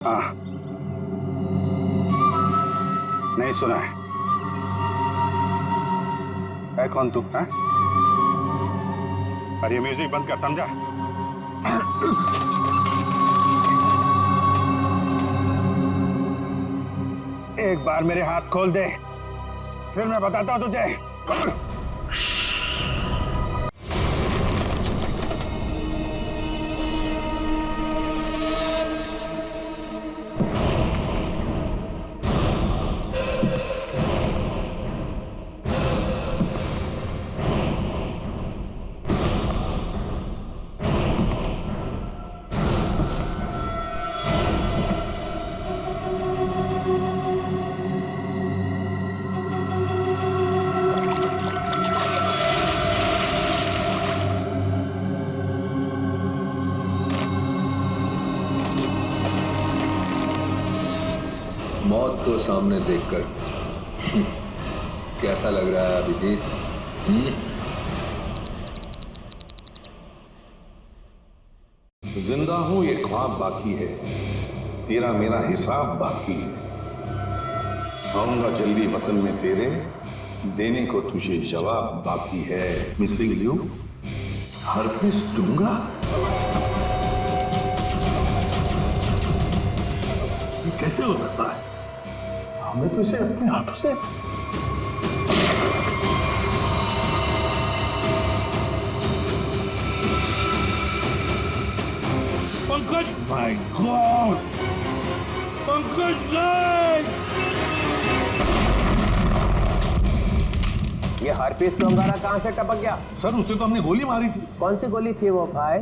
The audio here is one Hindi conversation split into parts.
हाँ, नहीं सुना है कौन तू? हाँ? और ये म्यूजिक बंद कर, समझा? एक बार मेरे हाथ खोल दे, फिर मैं बताता हूं तुझे। मौत को सामने देखकर कैसा लग रहा है अभिजीत? जिंदा हूं ये ख्वाब बाकी है, तेरा मेरा हिसाब बाकी है। आऊंगा जल्दी वतन में तेरे, देने को तुझे जवाब बाकी है। मिसिंग यू हरगिज़ दूंगा। ये कैसे हो सकता है? हमें तो इसे अपने हाथों से पंकज, माय गॉड, पंकज नहीं! ये हार्पिस डोंगारा कहां से टपक गया? सर, उसे तो हमने गोली मारी थी। कौन सी गोली थी वो भाई?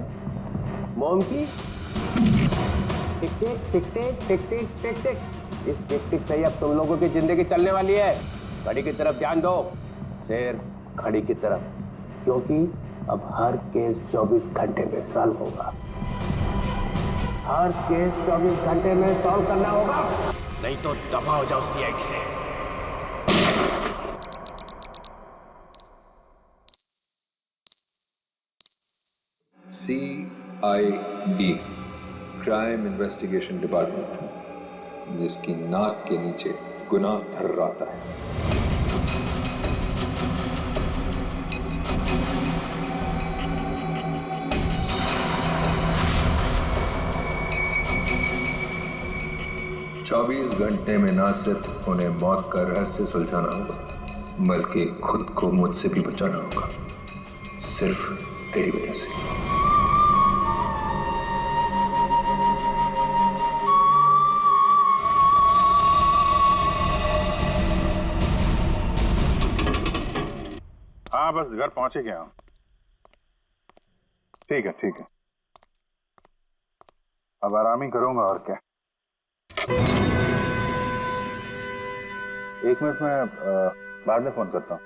मोम की? टिक टिक टिक टिक टिक टिक टिक टिक। इस टिक टिक से ही अब तुम लोगों की जिंदगी चलने वाली है। घड़ी की तरफ ध्यान दो, सिर्फ घड़ी की तरफ, क्योंकि अब हर केस 24 घंटे में सॉल्व होगा। हर केस 24 घंटे में सॉल्व करना होगा, नहीं तो दफा हो जाओ सीआईडी से। CID, क्राइम इन्वेस्टिगेशन डिपार्टमेंट, जिसकी नाक के नीचे गुनाह थर्राता है। चौबीस घंटे में ना सिर्फ उन्हें मौत का रहस्य सुलझाना होगा, बल्कि खुद को मुझसे भी बचाना होगा, सिर्फ तेरी वजह से। हाँ, बस घर पहुंच ही गया हूं। ठीक है, ठीक है, अब आराम ही करूंगा और क्या। एक मिनट में बाद में फोन करता हूं।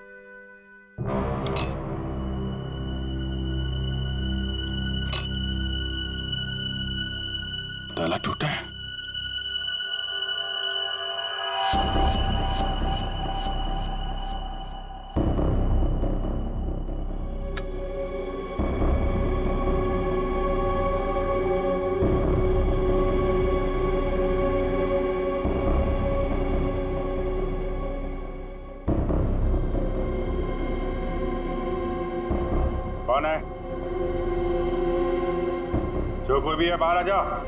ताला टूटा है। कौन है? जो कोई भी है बाहर आ जाओ।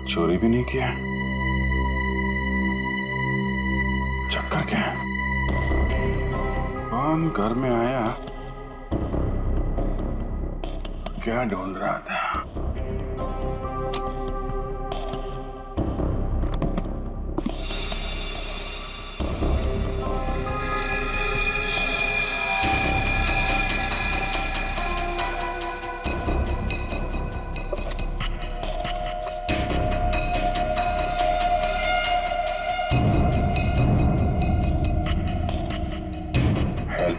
चोरी भी नहीं किया, चक्कर क्या है? कौन घर में आया? क्या ढूंढ रहा था?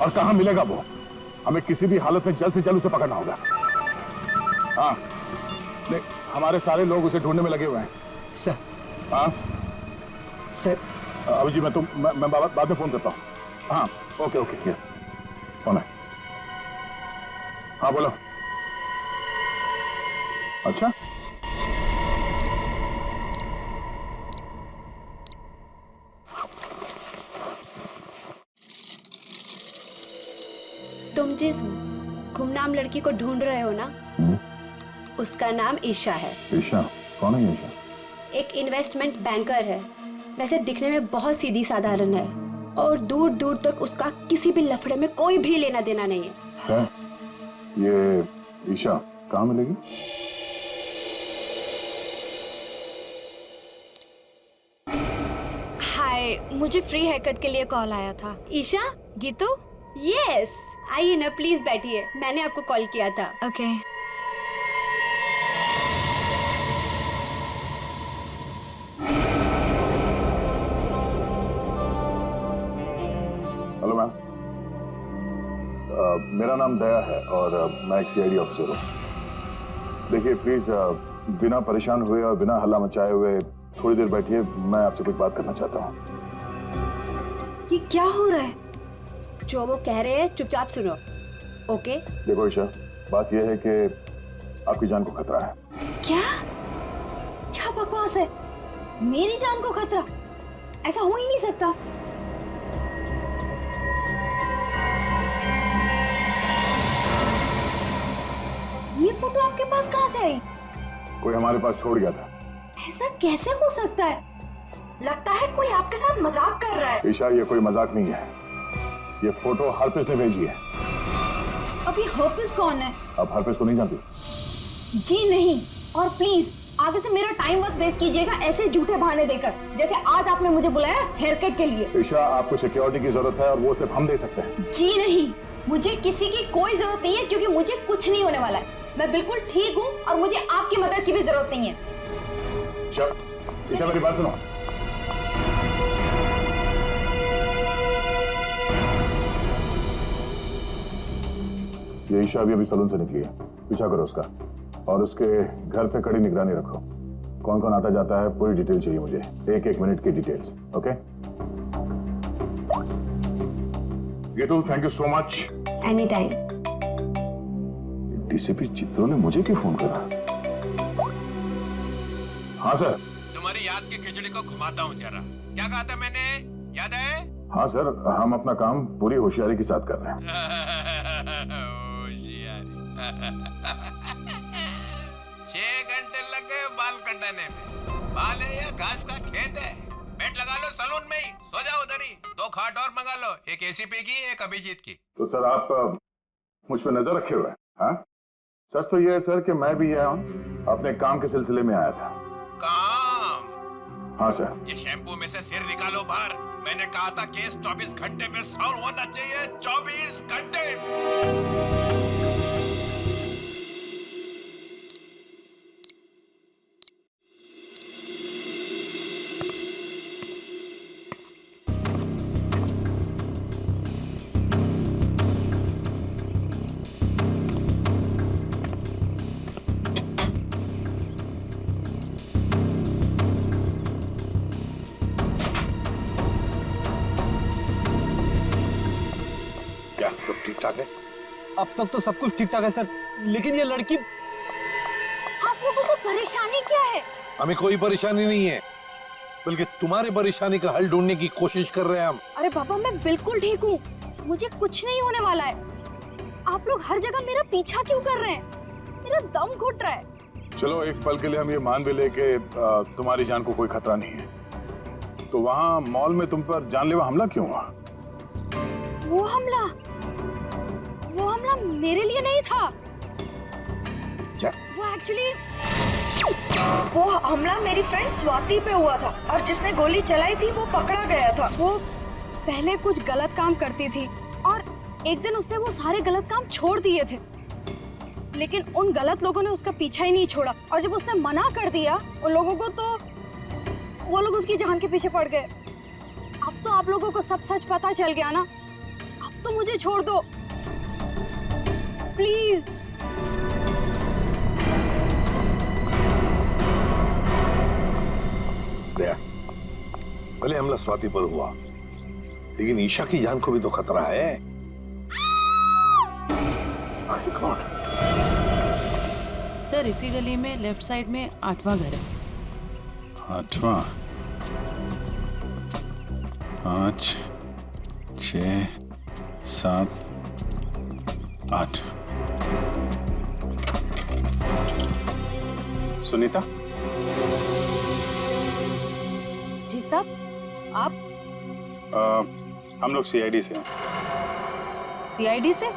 और कहां मिलेगा वो? हमें किसी भी हालत में जल्द से जल्द उसे पकड़ना होगा। हाँ, नहीं, हमारे सारे लोग उसे ढूंढने में लगे हुए हैं। सर। हाँ सर। अभिजीत, मैं बाद में फोन करता हूँ। हाँ, ओके ओके, फोन है। हाँ बोलो। अच्छा, तुम जिस गुमनाम लड़की को ढूंढ रहे हो ना, उसका नाम ईशा है। ईशा? कौन है ईशा? एक इन्वेस्टमेंट बैंकर है। वैसे दिखने में बहुत सीधी साधारण है और दूर दूर तक उसका किसी भी लफड़े में कोई भी लेना देना नहीं है। ये ईशा कहाँ मिलेगी? हाय, मुझे फ्री हेयर कट के लिए कॉल आया था। ईशा? गीतू? यस, आइए ना, प्लीज बैठिए, मैंने आपको कॉल किया था। ओके। हेलो मैम, मेरा नाम दया है और मैं एक सीआईडी ऑफिसर हूँ। देखिए प्लीज, बिना परेशान हुए और बिना हल्ला मचाए हुए थोड़ी देर बैठिए, मैं आपसे कुछ बात करना चाहता हूँ। ये क्या हो रहा है? जो वो कह रहे हैं चुपचाप सुनो, ओके? देखो ईशा, बात यह है कि आपकी जान को खतरा है। क्या? क्या बकवास है? मेरी जान को खतरा? ऐसा हो ही नहीं सकता। ये फोटो आपके पास कहाँ से आई? कोई हमारे पास छोड़ गया था। ऐसा कैसे हो सकता है? लगता है कोई आपके साथ मजाक कर रहा है। ईशा, ये कोई मजाक नहीं है। ये फोटो हरप्रीत ने भेजी है। अभी हरप्रीत कौन है? आप हरप्रीत को नहीं जानती? जी नहीं, और प्लीज आगे से मेरा टाइम मत वेस्ट कीजिएगा ऐसे झूठे बहाने देकर, जैसे आज आपने मुझे बुलाया हेयर कट के लिए। ईशा, आपको सिक्योरिटी की जरूरत है और वो सिर्फ हम दे सकते हैं। जी नहीं, मुझे किसी की कोई जरूरत नहीं है, क्योंकि मुझे कुछ नहीं होने वाला है। मैं बिल्कुल ठीक हूँ और मुझे आपकी मदद की भी जरूरत नहीं है। चल ईशा, मेरी बात सुनो। ये ईशा अभी सलून से निकली है, पीछा करो उसका और उसके घर पे कड़ी निगरानी रखो। कौन कौन आता जाता है पूरी डिटेल चाहिए मुझे, एक एक मिनट की details. Okay Geetu, thank you so much. Any time. DCP चित्रों ने मुझे क्यों फोन करा? हाँ सर। तुम्हारी याद की खिचड़ी को घुमाता हूँ जरा। क्या कहा था मैंने, याद है? हाँ सर, हम अपना काम पूरी होशियारी के साथ कर रहे हैं। होशियारी। 6 घंटे लग गए बाल कटाने में। बाल है या घास का खेत है? बेड लगा लो सलून में ही, सो जाओ उधर ही। 2 खाट और मंगा लो, एक एसीपी की, एक अभिजीत की। तो सर आप मुझ पर नजर रखे हुए हैं? हाँ, सच तो ये है सर कि मैं भी यहाँ अपने काम के सिलसिले में आया था। काम? हाँ सर। ये शैम्पू में से सिर निकालो बाहर। मैंने कहा था केस 24 घंटे में सॉल्व होना चाहिए। 24 घंटे। सब ठीक ठाक है? अब तक तो सब कुछ ठीक ठाक है सर, लेकिन ये लड़की। आप लोगों को परेशानी क्या है? हमें कोई परेशानी नहीं है, बल्कि तुम्हारी परेशानी का हल ढूंढने की कोशिश कर रहे हैं हम। अरे पापा, मैं बिल्कुल ठीक हूँ, मुझे कुछ नहीं होने वाला है। आप लोग हर जगह मेरा पीछा क्यों कर रहे हैं? मेरा दम घुट रहा है। चलो एक पल के लिए हम ये मान भी ले कि तुम्हारी जान को कोई खतरा नहीं है, तो वहाँ मॉल में तुम पर जानलेवा हमला क्यों हुआ? वो हमला मेरे लिए नहीं था। क्या? वो हमला मेरी फ्रेंड स्वाति पे हुआ था और जिसने गोली चलाई थी वो पकड़ा गया था। वो पहले कुछ गलत काम करती थी और एक दिन उसने वो सारे गलत काम छोड़ दिए थे, लेकिन उन गलत लोगों ने उसका पीछा ही नहीं छोड़ा और जब उसने मना कर दिया उन लोगों को, तो वो लोग उसकी जान के पीछे पड़ गए। अब तो आप लोगों को सब सच पता चल गया ना? अब तो मुझे छोड़ दो प्लीज। दया, भले हमला स्वाति पर हुआ, लेकिन ईशा की जान को भी तो खतरा है। God. सर इसी गली में लेफ्ट साइड में 8वां घर है। 8वां? 5, 6, 7, 8। सुनीता? जी साहब, आप? हम लोग सीआईडी से हैं। सीआईडी से?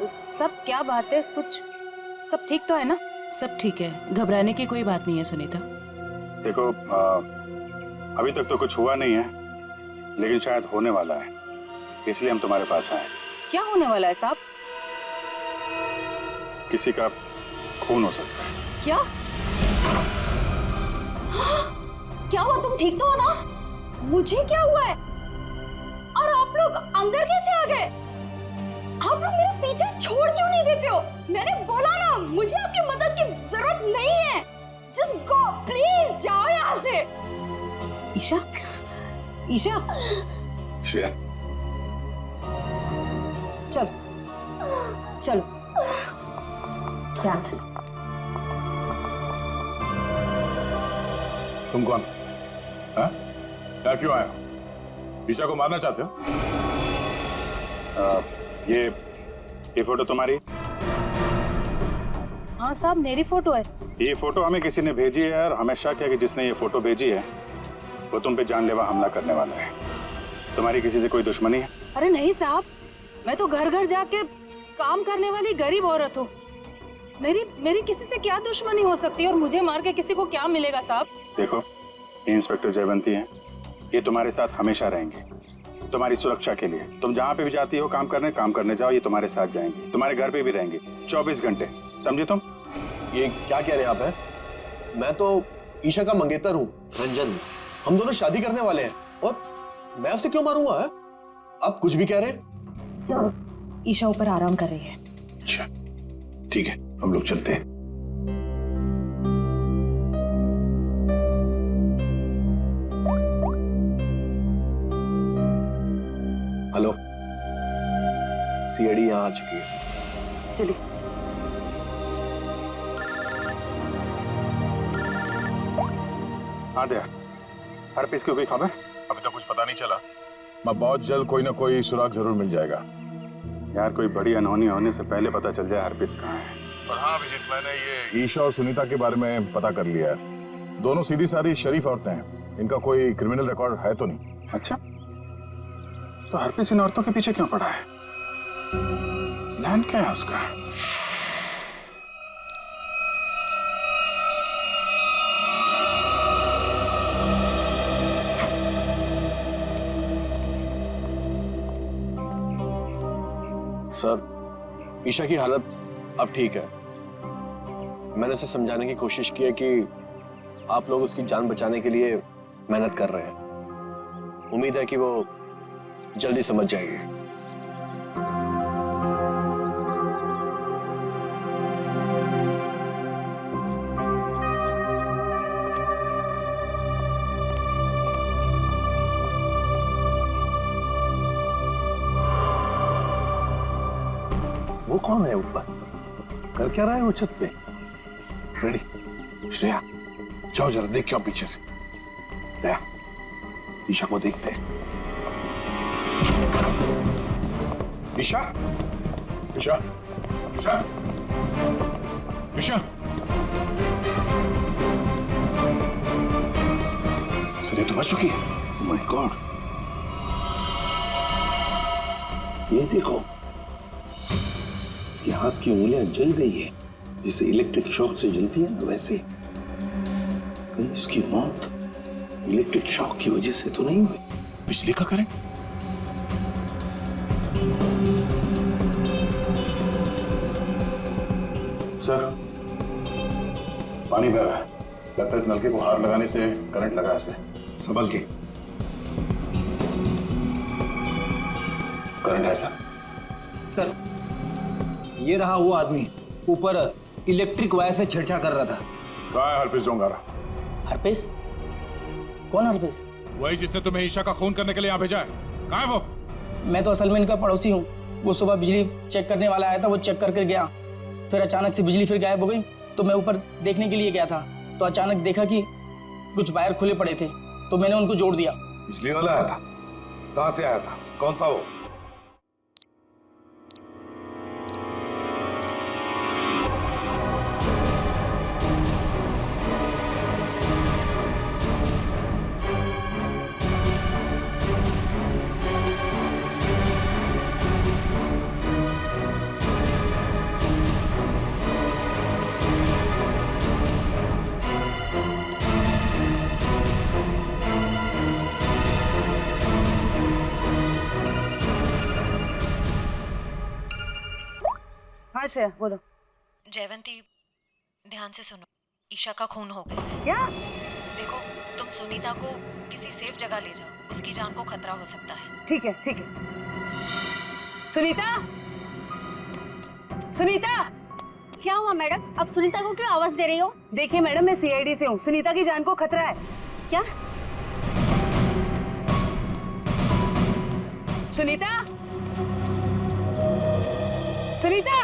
सब क्या बात है? कुछ सब ठीक तो है ना? सब ठीक है, घबराने की कोई बात नहीं है सुनीता। देखो, अभी तक तो कुछ हुआ नहीं है, लेकिन शायद होने वाला है, इसलिए हम तुम्हारे पास आए। क्या होने वाला है साहब? किसी का खून हो सकता है। क्या? क्या हुआ? तुम ठीक तो हो ना? मुझे क्या हुआ है? और आप लोग अंदर कैसे आ गए? आप लोग मेरा पीछे छोड़ क्यों नहीं देते हो? मैंने बोला ना, मुझे आपकी मदद की जरूरत नहीं है। जस्ट गो प्लीज, जाओ यहाँ से। ईशा, ईशा, श्रेया, चलो चलो ध्यान से। तुम कौन? हाँ? क्या क्यों आए हो? ईशा को मारना चाहते हो? ये फोटो तुम्हारी? हाँ साहब, मेरी फोटो है। ये फोटो हमें किसी ने भेजी है और हमें शक है कि जिसने ये फोटो भेजी है वो तुम पे जानलेवा हमला करने वाला है। तुम्हारी किसी से कोई दुश्मनी है? अरे नहीं साहब, मैं तो घर घर जाके काम करने वाली गरीब औरत हूँ। मेरी किसी से क्या दुश्मनी हो सकती है, और मुझे मार के किसी को क्या मिलेगा साहब? देखो, ये इंस्पेक्टर जयवंती है, ये तुम्हारे साथ हमेशा रहेंगे, तुम्हारी सुरक्षा के लिए। तुम जहाँ पे भी जाती हो काम करने जाओ, ये तुम्हारे साथ जाएंगे, तुम्हारे घर पे भी रहेंगे 24 घंटे, समझे तुम? ये क्या कह रहे हैं आप? है मैं तो ईशा का मंगेतर हूँ, रंजन। हम दोनों शादी करने वाले हैं, और मैं उसे क्यों मारूंगा? है आप कुछ भी कह रहे हैं? सर, ईशा ऊपर आराम कर रही है। अच्छा ठीक है, हम लोग चलते हैं। हेलो, सीआईडी यहाँ आ चुकी है। चलिए। हाँ दया, हर पीस की कोई खबर? अभी तक कुछ पता नहीं चला, मैं बहुत जल्द कोई ना कोई सुराग जरूर मिल जाएगा। यार, कोई बड़ी अनहोनी होने से पहले पता चल जाए हर पीस कहाँ है। और हाँ अभिजीत, मैंने ये ईशा और सुनीता के बारे में पता कर लिया है। दोनों सीधी सादी शरीफ औरतें हैं, इनका कोई क्रिमिनल रिकॉर्ड है तो नहीं। अच्छा, तो हर पीस इन औरतों के पीछे क्यों पड़ा है? प्लान क्या है उसका? सर, ईशा की हालत अब ठीक है। मैंने उसे समझाने की कोशिश की है कि आप लोग उसकी जान बचाने के लिए मेहनत कर रहे हैं। उम्मीद है कि वो जल्दी समझ जाएगी। वो कौन है ऊपर? कर क्या रहा है वो छत पे? फ्रेडी, श्रेया, जाओ जरा देख क्या पीछे से। दया, ईशा को देखते हैं। ईशा, ईशा, ईशा, ईशा, सर तो बच चुकी है। ओह माय गॉड, ये देखो, इसके हाथ की उंगलियां जल गई है, जैसे इलेक्ट्रिक शॉक से जलती है ना, वैसे। कहीं इसकी मौत इलेक्ट्रिक शॉक की वजह से तो नहीं हुई? बिजली का करें? सर, पानी बह रहा है, लगता है इस नलके को हाथ लगाने से करंट लगा इसे। संभल के। करंट है सर, ये रहा वो आदमी, ऊपर इलेक्ट्रिक वायर से छेड़छाड़ कर रहा था। कहाँ है हरपिस डोंगारा? हरपेश? कौन हरपेश? वही जिसने तुम्हें ईशा का खून करने के लिए यहाँ भेजा है। कहाँ है वो? मैं तो असल में इनका पड़ोसी हूँ। वो सुबह बिजली चेक करने वाला आया था, वो चेक करके गया, फिर अचानक से बिजली फिर गायब हो गई। तो मैं ऊपर देखने के लिए गया था, तो अचानक देखा कि कुछ वायर खुले पड़े थे, तो मैंने उनको जोड़ दिया। बिजली वाला आया था? कहाँ से आया था? कौन था वो? हाँ श्रेया बोलो। जयवंती, ध्यान से सुनो, ईशा का खून हो गया है। क्या? देखो, तुम सुनीता को किसी सेफ जगह ले जाओ, उसकी जान को खतरा हो सकता है। ठीक है ठीक है। सुनीता, सुनीता। क्या हुआ मैडम? अब सुनीता को क्यों आवाज दे रही हो? देखिए मैडम, मैं सीआईडी से हूँ, सुनीता की जान को खतरा है। क्या? सुनीता, सुनीता।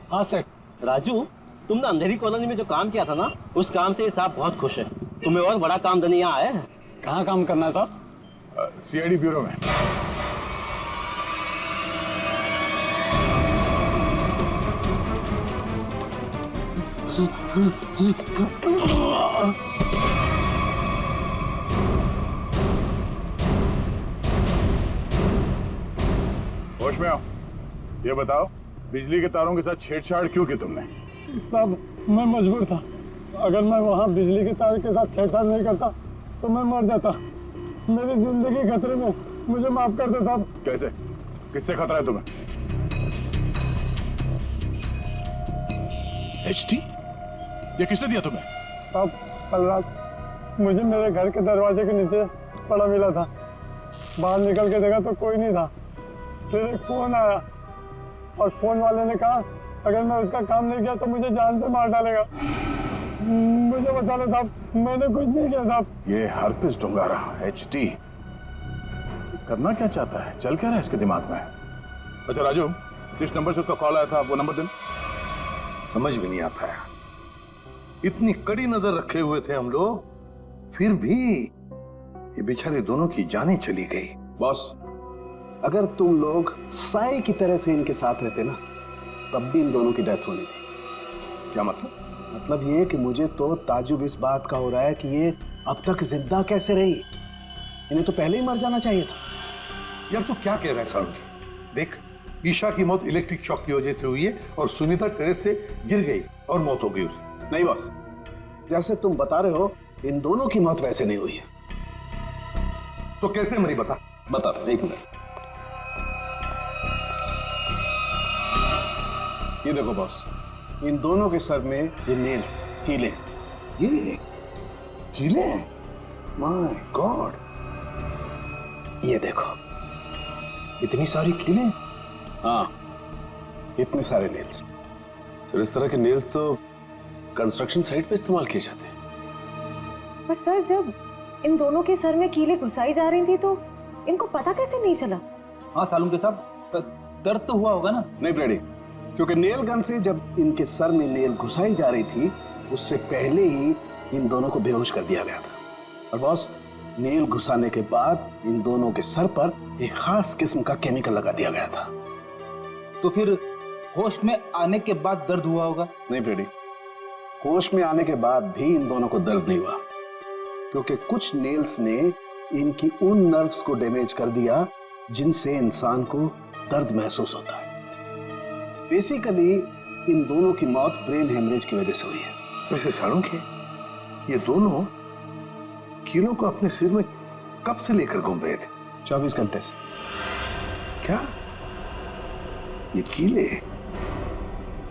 हाँ सर। राजू, तुमने अंधेरी कॉलोनी में जो काम किया था ना, उस काम से ये साहब बहुत खुश है। तुम्हें और बड़ा काम देने यहाँ आए हैं। कहाँ काम करना है साहब? सीआईडी ब्यूरो में। होश में आओ। ये बताओ, बिजली के तारों के साथ छेड़छाड़ क्यों की तुमने? साहब, मैं मजबूर था। अगर मैं वहाँ बिजली के तार के साथ छेड़छाड़ नहीं करता तो मैं मर जाता। मेरी जिंदगी खतरे में, मुझे माफ कर दो साहब। कैसे? किससे खतरा है तुम्हें? एचटी? ये किसने दिया तुम्हें? साहब, कल रात मुझे मेरे घर के दरवाजे के नीचे पड़ा मिला था। बाहर निकल के देखा तो कोई नहीं था। फिर एक फोन आया और फोन वाले ने कहा अगर मैं उसका काम नहीं किया तो मुझे जान से मार डालेगा। मुझे बचा ले साहब, मैंने कुछ नहीं किया साहब। ये हरपिस डोंगारा एचटी करना क्या चाहता है? चल क्या रहा है इसके दिमाग में? अच्छा राजू, जिस नंबर से उसका कॉल आया था वो नंबर देना। समझ में नहीं आता है, इतनी कड़ी नजर रखे हुए थे हम लोग, फिर भी ये बेचारे दोनों की जानें चली गई। बॉस, अगर तुम लोग साए की तरह से इनके साथ रहते ना, तब भी इन दोनों की डेथ होनी थी। क्या मतलब? मतलब ये कि मुझे तो ताजुब इस बात का हो रहा है कि ये अब तक जिंदा कैसे रही। इन्हें तो पहले ही मर जाना चाहिए था। यार तू क्या कह रहा है सारुंगी? देख, ईशा की मौत इलेक्ट्रिक शॉक की वजह से हुई है और सुनीता टेरेस से गिर गई और मौत हो गई उसकी। नहीं बॉस, जैसे तुम बता रहे हो इन दोनों की मौत वैसे नहीं हुई है। तो कैसे मरी बता? बता, एक मिनट। ये देखो बॉस, इन दोनों के सर में ये नेल्स, कीले। ये कीले? माय गॉड, ये देखो, इतनी सारी कीले। हाँ, इतने सारे नेल्स। सर, इस तरह के नेल्स तो कंस्ट्रक्शन साइट पे इस्तेमाल किए जाते हैं। पर सर, जब इन दोनों के सर में कीले घुसाई जा रही थी तो इनको पता कैसे नहीं चला? हाँ सालूम के साहब, दर्द तो हुआ होगा ना? नहीं ब्रेडी, क्योंकि नेल गन से जब इनके सर में नेल घुसाई जा रही थी उससे पहले ही इन दोनों को बेहोश कर दिया गया था। और बॉस, नेल घुसाने के बाद इन दोनों के सर पर एक खास किस्म का केमिकल लगा दिया गया था। तो फिर होश में आने के बाद दर्द हुआ होगा? नहीं ब्रेडी, होश में आने के बाद भी इन दोनों को दर्द नहीं हुआ, क्योंकि कुछ नेल्स ने इनकी उन नर्व्स को डैमेज कर दिया जिनसे इंसान को दर्द महसूस होता है। बेसिकली इन दोनों की मौत ब्रेन हेमरेज की वजह से हुई है। वैसे सारुंगी, ये दोनों कीलों को अपने सिर में कब से लेकर घूम रहे थे? 24 घंटे से। क्या? ये कीले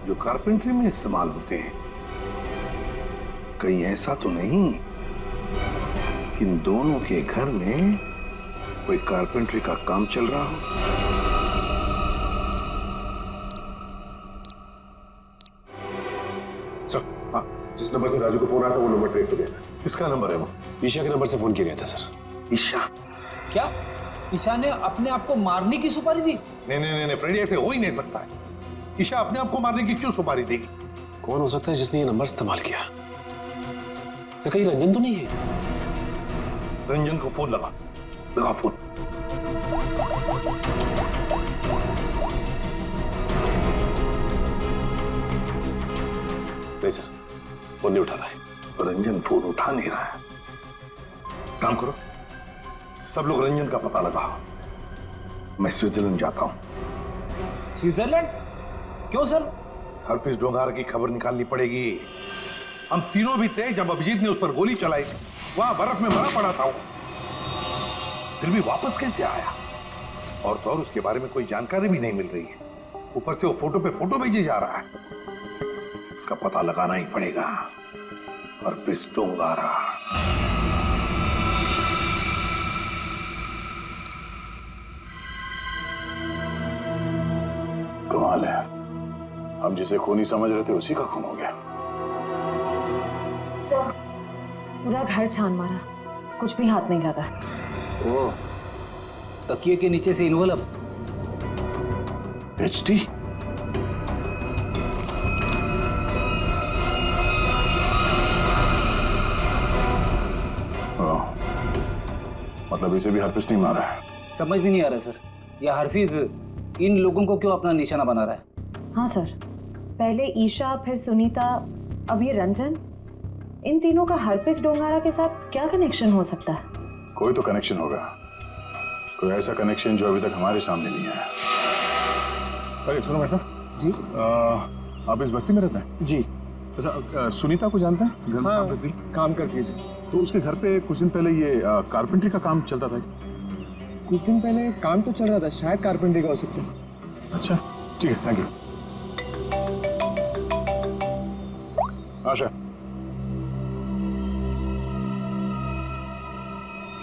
जो कारपेंट्री में इस्तेमाल होते हैं, कहीं ऐसा तो नहीं कि इन दोनों के घर में कोई कारपेंट्री का काम चल रहा हो? सर, हाँ, जिस नंबर से राजू को फोन आया था वो नंबर ट्रेस हो गया सर। किसका नंबर है वो? ईशा के नंबर से फोन किया गया था सर। ईशा? क्या ईशा ने अपने आप को मारने की सुपारी दी? नहीं फ्रेंड, ऐसे हो ही नहीं सकता है। ईशा अपने आप को मारने की क्यों सुपारी देगी? कौन हो सकता है जिसने ये नंबर इस्तेमाल किया? तो कहीं रंजन तो नहीं है? रंजन को फोन लगा फोन। नहीं सर, फोन नहीं उठा रहा है। रंजन फोन उठा नहीं रहा है। काम करो, सब लोग रंजन का पता लगाओ। मैं स्विट्जरलैंड जाता हूं। स्विट्जरलैंड? क्यों सर? हरप्रीत डोंगारा की खबर निकालनी पड़ेगी। हम तीनों भी थे जब अभिजीत ने उस पर गोली चलाई। वहां बर्फ में मरा पड़ा था वो, फिर भी वापस कैसे आया? और तो और उसके बारे में कोई जानकारी भी नहीं मिल रही है। ऊपर से वो फोटो पे फोटो भेजे जा रहा है। इसका पता लगाना ही पड़ेगा। हरप्रीत डोंगारा। कमाल है, हम जिसे खूनी समझ रहे थे उसी का खून हो गया। सर, पूरा घर छान मारा, कुछ भी हाथ नहीं लगा। ओह, तकिए के नीचे से इन्वॉल्व। एचटी? मतलब इसे भी हरप्रीत नहीं मारा है? समझ भी नहीं आ रहा सर, यह हरफीज इन लोगों को क्यों अपना निशाना बना रहा है? हाँ सर, पहले ईशा, फिर सुनीता, अब ये रंजन। इन तीनों का हरप्रीत डोंगारा के साथ क्या कनेक्शन हो सकता है? कोई तो कनेक्शन होगा, कोई ऐसा कनेक्शन जो अभी तक हमारे सामने नहीं आया। अरे सुनो भाई साहब जी, आप इस बस्ती में रहते हैं? जी। अच्छा, सुनीता को जानते हैं? घर में काम करती? काम करती थी। तो उसके घर पे कुछ दिन पहले ये कारपेंट्री का काम चलता था। कुछ दिन पहले काम तो चल रहा था, शायद कारपेंट्री का हो सकता है। अच्छा ठीक है, थैंक यू। आशा,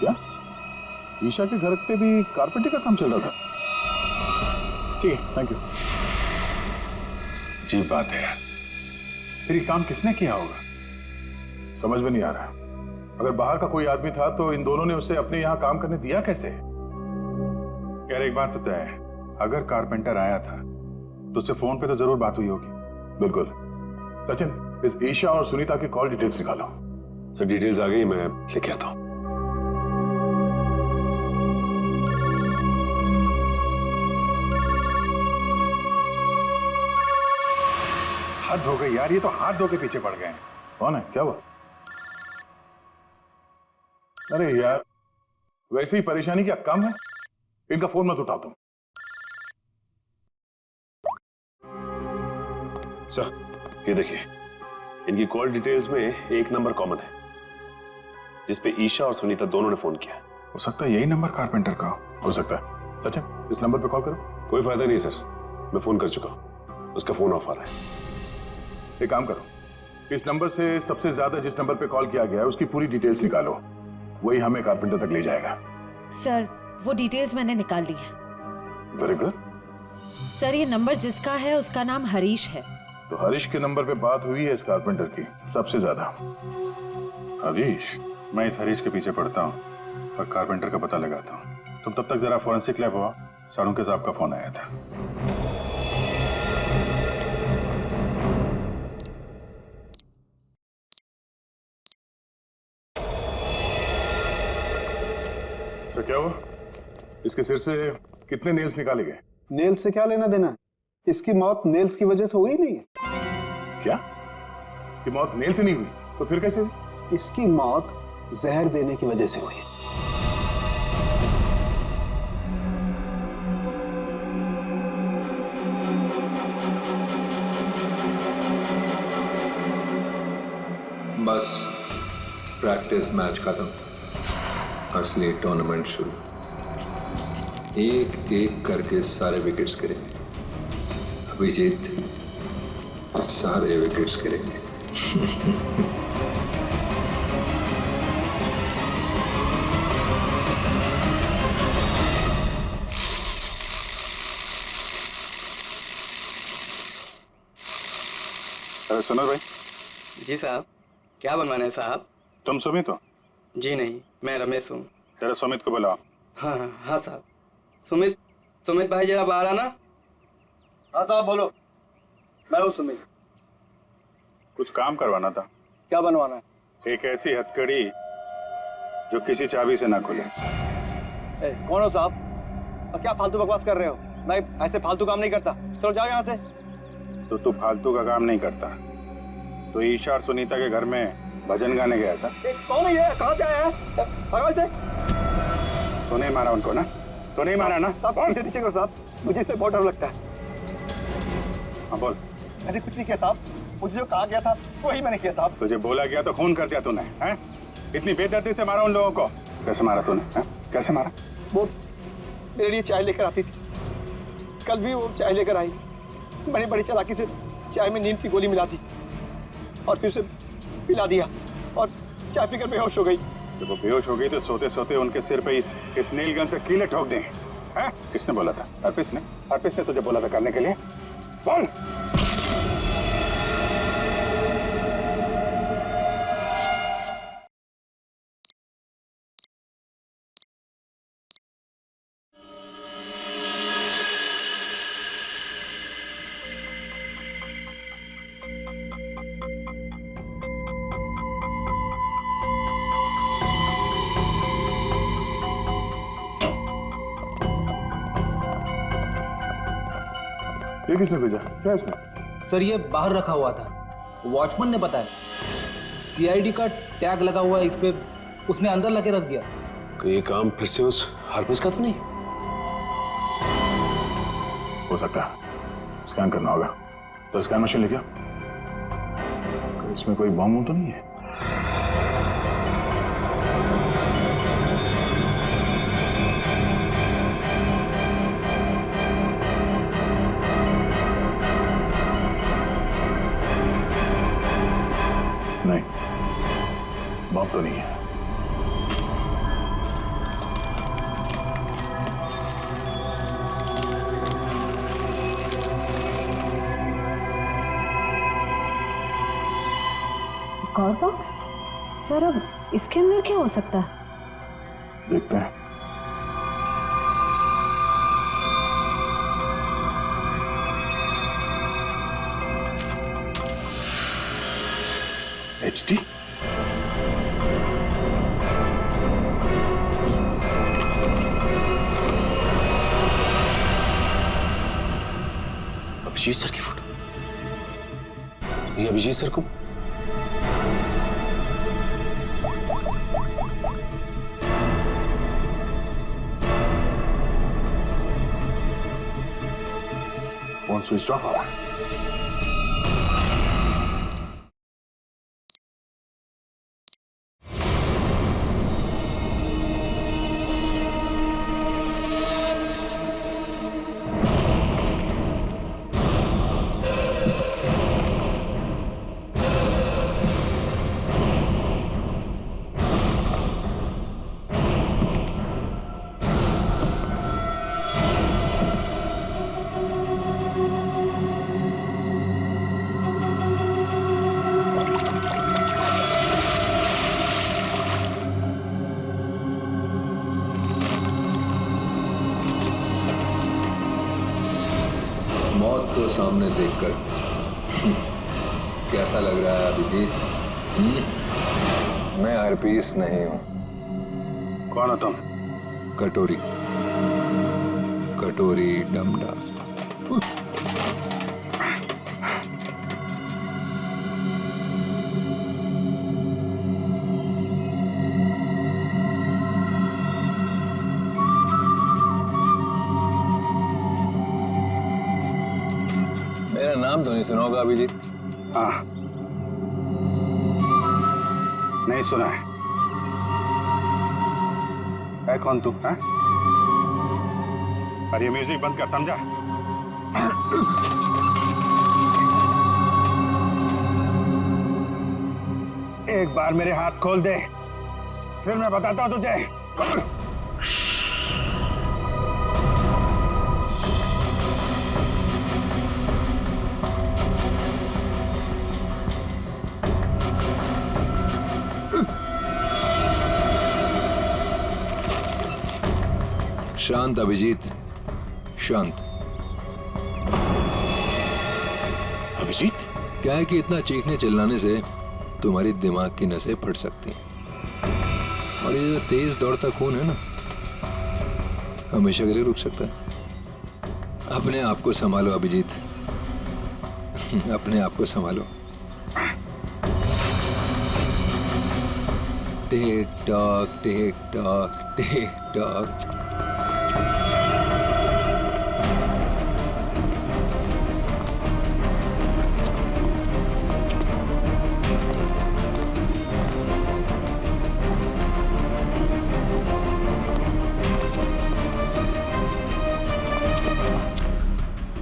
क्या ईशा के घर पे भी कारपेंट्री का काम चल रहा था? ठीक है, थैंक यू। अजीब बात है, फिर ये काम किसने किया होगा? समझ में नहीं आ रहा। अगर बाहर का कोई आदमी था तो इन दोनों ने उसे अपने यहाँ काम करने दिया कैसे? यार एक बात तो तय है, अगर कारपेंटर आया था तो उससे फोन पे तो जरूर बात हुई होगी। बिल्कुल। सचिन, इस ईशा और सुनीता की कॉल डिटेल्स निकालो। सर डिटेल्स आ गई, मैं लेके आता हूँ। हाथ धो गए यार, ये तो हाथ धो के पीछे पड़ गए हैं। कौन है, क्या हुआ? अरे यार, वैसे ही परेशानी क्या कम है? इनका फोन मत उठा तुम। सर ये देखिए, इनकी कॉल डिटेल्स में एक नंबर कॉमन है जिसपे ईशा और सुनीता दोनों ने फोन किया। हो सकता है यही नंबर कारपेंटर का हो सकता है। सचिन, इस नंबर पे कॉल करो। कोई फायदा नहीं सर, मैं फोन कर चुका हूं, उसका फोन ऑफ आ रहा है। एक काम करो, इस नंबर से सबसे ज्यादा जिस नंबर पे कॉल किया गया है उसकी पूरी डिटेल्स निकालो, वही हमें कारपेंटर तक ले जाएगा। सर वो डिटेल्स मैंने निकाल ली है। Very good. सर ये नंबर जिसका है उसका नाम हरीश है। तो हरीश के नंबर पे बात हुई है इस कारपेंटर की सबसे ज्यादा। हरीश, मैं इस हरीश के पीछे पड़ता हूँ और कारपेंटर का पता लगाता हूँ। तुम तब तक जरा फॉरेंसिक लैब हुआ, साड़ू साहब का फोन आया था। सर क्या हुआ? इसके सिर से कितने नेल्स निकाले गए? नेल से क्या लेना देना? इसकी मौत नेल्स की वजह से हुई नहीं है। क्या? कि मौत नेल से नहीं हुई तो फिर कैसे हुई? इसकी मौत जहर देने की वजह से हुई है। बस प्रैक्टिस मैच खत्म, असली टूर्नामेंट शुरू। एक एक करके सारे विकेट्स गिरेंगे। अभिजीत, सारे विकेट्स गिरेंगे। अरे सुनो भाई। जी साहब, क्या बनवाना है साहब? तुम सुमित हो? जी नहीं, मैं रमेश हूँ। जरा सुमित को बुलाओ। हाँ हाँ हाँ साहब। सुमित भाई जरा बाहर आना। हाँ साहब बोलो। मैं हूँ सुमित। कुछ काम करवाना था। क्या बनवाना है? एक ऐसी हथकड़ी जो किसी चाबी से ना खुले। कौन हो साहब? और क्या फालतू बकवास कर रहे हो? मैं ऐसे फालतू काम नहीं करता। चलो जाओ यहाँ से। तो तू फालतू का काम नहीं करता तो ईशा और सुनीता के घर में भजन गाने गया था। कौन है ये? कहाँ से आया है? भगाओ इसे। तो नहीं मारा उनको ना? तो नहीं मारा ना? साहब इसे नीचे करो साहब, मुझे इससे बहुत डर लगता है। हाँ बोल। मैंने कुछ नहीं किया साहब, मुझे जो कहा गया था वही मैंने किया साहब। तुझे बोला गया तो खून कर दिया तूने, हैं? इतनी बेदर्दी से मारा उन लोगों को? कैसे मारा तूने, हैं? कैसे मारा? वो मेरे लिए चाय लेकर आती थी, कल भी वो चाय लेकर आई। बड़ी बड़ी चालाकी से चाय में नींद की गोली मिला दी और फिर उसे पिला दिया और चाय पीकर बेहोश हो गई। जब वो बेहोश हो गई तो सोते सोते उनके सिर पे इस नील गन से कीले ठोक दें, हैं? किसने बोला था? अर्पिस ने? अर्पिस ने तुझे बोला था करने के लिए? बोल। ये किसने भेजा? क्या इसमें? सर ये बाहर रखा हुआ था, वॉचमैन ने बताया। सीआईडी का टैग लगा हुआ है इस पे, उसने अंदर लाके रख दिया। ये काम फिर से उस हरपिस का तो नहीं? हो सकता है, स्कैन करना होगा। तो स्कैन मशीन लेके आओ। इसमें कोई बम तो नहीं है? नहीं, बम तो नहीं है। एक और बॉक्स? सर अब इसके अंदर क्या हो सकता है? देखते हैं। HD? अभिजीत सर की फोटो। ये अभिजीत सर को फोन स्विच ऑफ आ रहा है। मौत को सामने देखकर कैसा लग रहा है अभिजीत? मैं हरपीस नहीं हूं। कौन हो तुम? कटोरी, कटोरी डमडा। मेरा नाम तो नहीं सुना होगा अभिजीत? हाँ, नहीं सुना है कौन तू? है? और ये म्यूजिक बंद कर, समझा? एक बार मेरे हाथ खोल दे, फिर मैं बताता हूं तुझे। कौन? शांत अभिजीत, शांत। अभिजीत, क्या है कि इतना चीखने चिल्लाने से तुम्हारी दिमाग की नसें फट सकती हैं, और ये जो तेज दौड़ता खून है ना, हमेशा के लिए रुक सकता है। अपने आप को संभालो अभिजीत, अपने आप को संभालो। टिक tock, tick tock, tick talk.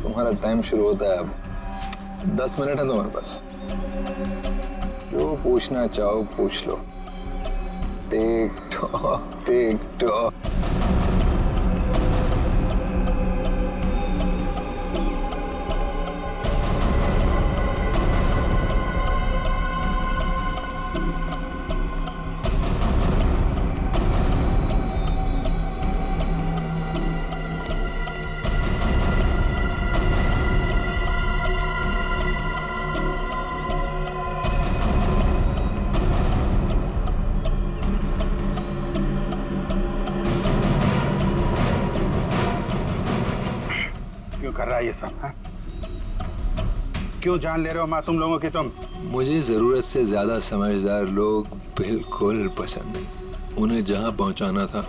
तुम्हारा टाइम शुरू होता है अब। 10 मिनट है तुम्हारे पास, जो पूछना चाहो पूछ लो। टिक टॉक, टिक टॉक। कर रहा है ये सब? हाँ? क्यों जान ले रहे हो मासूम लोगों की तुम? मुझे जरूरत से ज्यादा समझदार लोग बिल्कुल पसंद नहीं। उन्हें जहां पहुंचाना था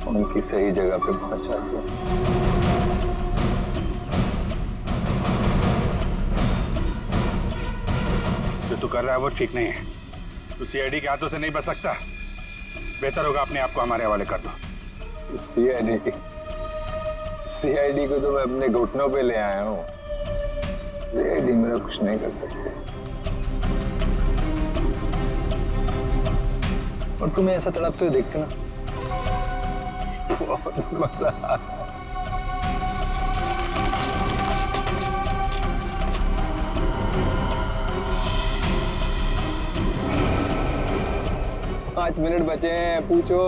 उनकी सही जगह पे पहुंचा दिया। जो तू कर रहा है वो ठीक नहीं है। तू सीआईडी के हाथों से नहीं बच सकता। बेहतर होगा अपने आप को हमारे हवाले कर दो। सीआईडी को तो मैं अपने घुटनों पे ले आया हूँ। सीआईडी मेरा कुछ नहीं कर सकते। और तुम्हें ऐसा तड़पते हुए देखते ना, बहुत मजा आता है। 5 मिनट बचे हैं, पूछो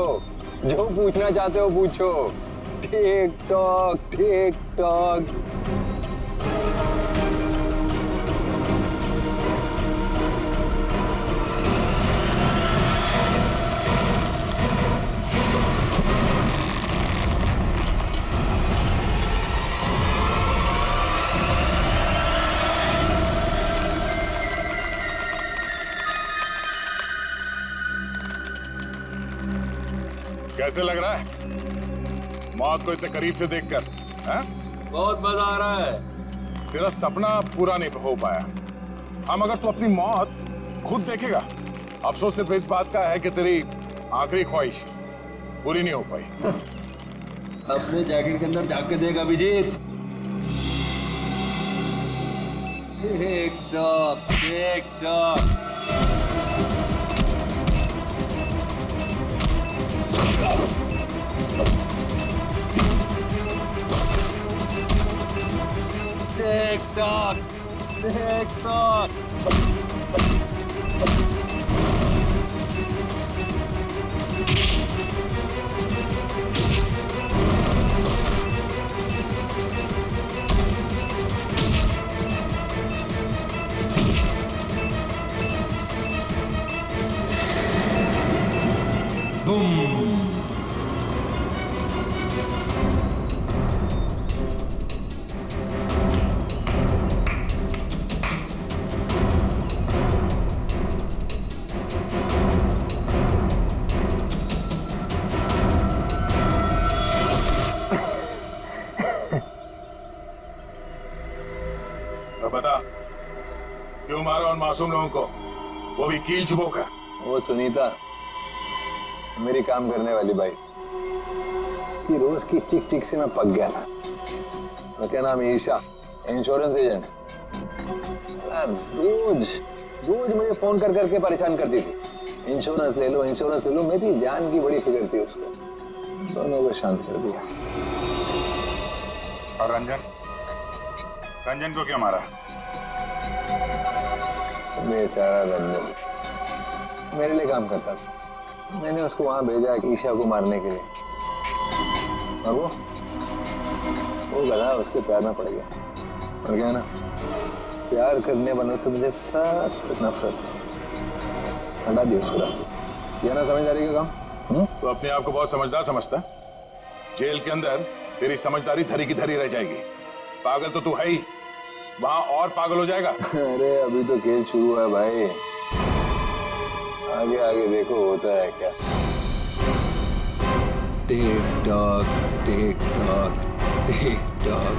जो पूछना चाहते हो पूछो। टिक टॉक, टिक टॉक। कैसे लग रहा है मौत को इतने करीब से देखकर? बहुत मजा आ रहा है। तेरा सपना पूरा नहीं हो पाया। हम अगर तू अपनी मौत खुद देखेगा, अफसोस सिर्फ इस बात का है कि तेरी आखिरी ख्वाहिश पूरी नहीं हो पाई। अपने जैकेट के अंदर झांक के देख Abhijit. Tick tock, tick tock. Tick tock, tick tock. बता क्यों मारा उन मासूम लोगों को, वो भी कील चुबो कर? वो सुनीता मेरी काम करने वाली बाई की रोज की चिक चिक से मैं पक गया था। उसका नाम ईशा, इंश्योरेंस एजेंट। रोज रोज मुझे फोन कर करके परेशान करती थी, इंश्योरेंस ले लो इंश्योरेंस ले लो। मेरी जान की बड़ी फिक्र थी उसको, दोनों को शांत कर दिया। और रंजन, रंजन को क्यों मारा? बेचारा रंजन मेरे लिए काम करता था, मैंने उसको वहां भेजा ईशा को मारने के लिए, और वो गधा उसके पैर में पड़ गया। और क्या ना, प्यार करने वालों से मुझे सख्त नफरत, हटा दिया उसको रास्ते। यह ना समझदारी का काम। तो अपने आप को बहुत समझदार समझता? जेल के अंदर तेरी समझदारी धरी की धरी रह जाएगी। पागल तो तू है ही, वहां और पागल हो जाएगा। अरे अभी तो खेल शुरू है भाई, आगे आगे देखो होता है क्या। टिक tock tick tock tick talk.